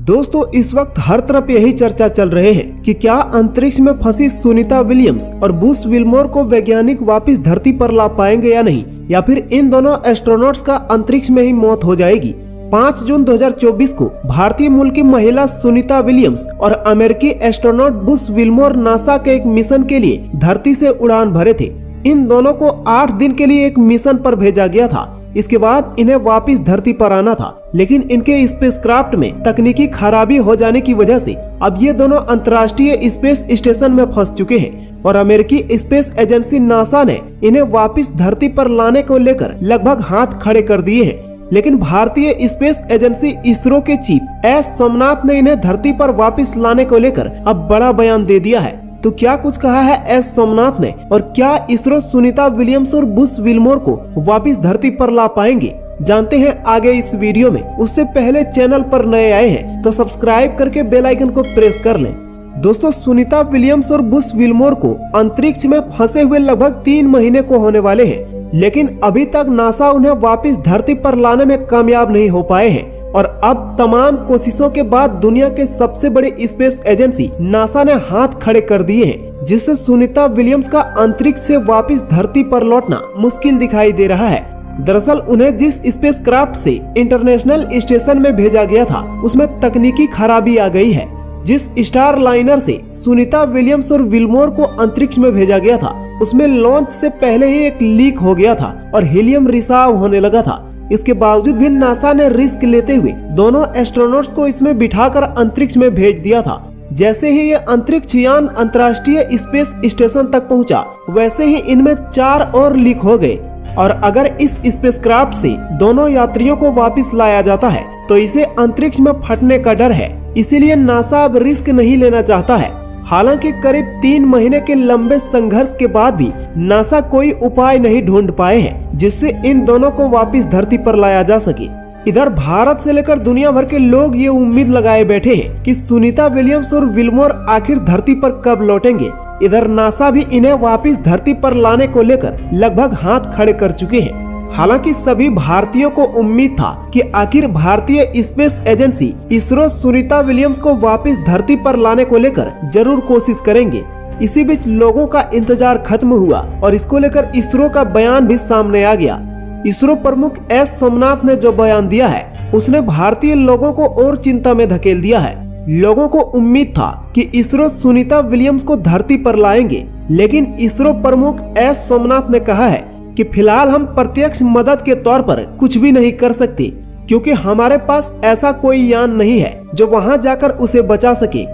दोस्तों इस वक्त हर तरफ यही चर्चा चल रहे हैं कि क्या अंतरिक्ष में फंसी सुनीता विलियम्स और बुश विल्मोर को वैज्ञानिक वापस धरती पर ला पाएंगे या नहीं, या फिर इन दोनों एस्ट्रोनॉट्स का अंतरिक्ष में ही मौत हो जाएगी। 5 जून 2024 को भारतीय मूल की महिला सुनीता विलियम्स और अमेरिकी एस्ट्रोनॉट बुश विल्मोर नासा के एक मिशन के लिए धरती से उड़ान भरे थे। इन दोनों को 8 दिन के लिए एक मिशन पर भेजा गया था। इसके बाद इन्हें वापस धरती पर आना था, लेकिन इनके स्पेसक्राफ्ट में तकनीकी खराबी हो जाने की वजह से अब ये दोनों अंतर्राष्ट्रीय स्पेस स्टेशन में फंस चुके हैं और अमेरिकी स्पेस एजेंसी नासा ने इन्हें वापस धरती पर लाने को लेकर लगभग हाथ खड़े कर दिए हैं। लेकिन भारतीय स्पेस एजेंसी इसरो के चीफ एस सोमनाथ ने इन्हें धरती पर वापस लाने को लेकर अब बड़ा बयान दे दिया है। तो क्या कुछ कहा है एस सोमनाथ ने, और क्या इसरो सुनीता विलियम्स और बुश विल्मोर को वापस धरती पर ला पाएंगे, जानते हैं आगे इस वीडियो में। उससे पहले चैनल पर नए आए हैं तो सब्सक्राइब करके बेल आइकन को प्रेस कर लें। दोस्तों सुनीता विलियम्स और बुश विल्मोर को अंतरिक्ष में फंसे हुए लगभग 3 महीने को होने वाले हैं, लेकिन अभी तक नासा उन्हें वापस धरती पर लाने में कामयाब नहीं हो पाए हैं। और अब तमाम कोशिशों के बाद दुनिया के सबसे बड़े स्पेस एजेंसी नासा ने हाथ खड़े कर दिए हैं, जिससे सुनीता विलियम्स का अंतरिक्ष से वापस धरती पर लौटना मुश्किल दिखाई दे रहा है। दरअसल उन्हें जिस स्पेसक्राफ्ट से इंटरनेशनल स्टेशन में भेजा गया था उसमें तकनीकी खराबी आ गई है। जिस स्टार लाइनर से सुनीता विलियम्स और विल्मोर को अंतरिक्ष में भेजा गया था उसमें लॉन्च से पहले ही एक लीक हो गया था और हीलियम रिसाव होने लगा था। इसके बावजूद भी नासा ने रिस्क लेते हुए दोनों एस्ट्रोनॉट्स को इसमें बिठाकर अंतरिक्ष में भेज दिया था। जैसे ही ये अंतरिक्ष यान अंतर्राष्ट्रीय स्पेस स्टेशन तक पहुंचा, वैसे ही इनमें 4 और लीक हो गए। और अगर इस स्पेसक्राफ्ट से दोनों यात्रियों को वापस लाया जाता है तो इसे अंतरिक्ष में फटने का डर है, इसीलिए नासा अब रिस्क नहीं लेना चाहता है। हालांकि करीब 3 महीने के लंबे संघर्ष के बाद भी नासा कोई उपाय नहीं ढूंढ पाए हैं जिससे इन दोनों को वापस धरती पर लाया जा सके। इधर भारत से लेकर दुनिया भर के लोग ये उम्मीद लगाए बैठे हैं कि सुनीता विलियम्स और विल्मोर आखिर धरती पर कब लौटेंगे। इधर नासा भी इन्हें वापस धरती पर लाने को लेकर लगभग हाथ खड़े कर चुके हैं। हालांकि सभी भारतीयों को उम्मीद था कि आखिर भारतीय space agency ISRO Sunita Williams को वापस धरती पर लाने को लेकर जरूर कोशिश करेंगे। इसी बीच लोगों का इंतजार खत्म हुआ और इसको लेकर इसरो का बयान भी सामने आ गया। इसरो प्रमुख एस सोमनाथ ने जो बयान दिया है उसने भारतीय लोगों को और चिंता में धकेल दिया है। लोगों को उम्मीद था कि इसरो सुनीता विलियम्स को धरती पर लाएंगे, लेकिन इसरो प्रमुख एस सोमनाथ ने कहा है कि फिलहाल हम प्रत्यक्ष मदद के तौर पर कुछ भी नहीं कर सकते, क्योंकि हमारे पास ऐसा कोई यान नहीं है जो वहां जाकर उसे बचा सके।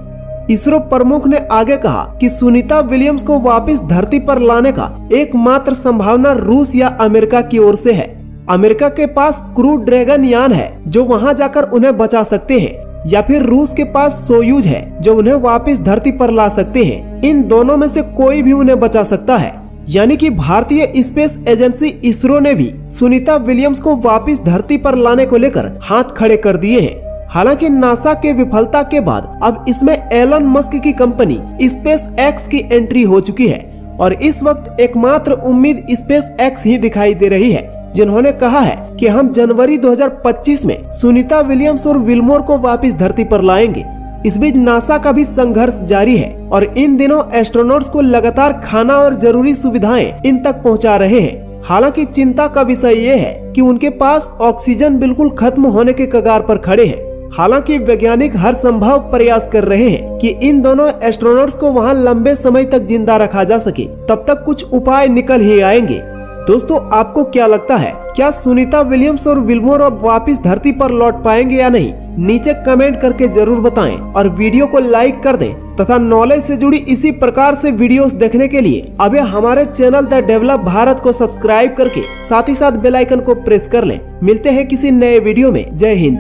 इसरो प्रमुख ने आगे कहा कि सुनीता विलियम्स को वापस धरती पर लाने का एकमात्र संभावना रूस या अमेरिका की ओर से है। अमेरिका के पास क्रू ड्रैगन यान है जो वहां जाकर उन्हें बचा सकते हैं, या फिर रूस के पास सोयूज है जो उन्हें वापस धरती पर ला सकते हैं। इन दोनों में से कोई भी उन्हें बचा सकता है। यानी कि भारतीय स्पेस एजेंसी इसरो ने भी सुनीता विलियम्स को वापस धरती पर लाने को लेकर हाथ खड़े कर दिए हैं। हालांकि नासा के विफलता के बाद अब इसमें एलन मस्क की कंपनी स्पेस एक्स की एंट्री हो चुकी है और इस वक्त एकमात्र उम्मीद स्पेस एक्स ही दिखाई दे रही है, जिन्होंने कहा है कि हम जनवरी 2025 में सुनीता विलियम्स और विल्मोर को वापस धरती पर लाएंगे। इस बीच नासा का भी संघर्ष जारी है और इन दिनों एस्ट्रोनॉट्स को लगातार खाना और जरूरी सुविधाएं इन तक पहुंचा रहे हैं। हालांकि चिंता का विषय ये है कि उनके पास ऑक्सीजन बिल्कुल खत्म होने के कगार पर खड़े हैं। हालांकि वैज्ञानिक हर संभव प्रयास कर रहे हैं कि इन दोनों एस्ट्रोनॉट्स को वहां लंबे समय तक जिंदा रखा जा सके, तब तक कुछ उपाय निकल ही आएंगे। दोस्तों आपको क्या लगता है, क्या सुनीता विलियम्स और विल्मोर अब वापस धरती पर लौट पाएंगे या नहीं? नीचे कमेंट करके जरूर बताएं और वीडियो को लाइक कर दें तथा नॉलेज से जुड़ी इसी प्रकार से वीडियोस देखने के लिए अभी हमारे चैनल द डेवलप भारत को सब्सक्राइब करके साथ ही साथ बेल आइकन को प्रेस कर लें। मिलते हैं किसी नए वीडियो में। जय हिंद।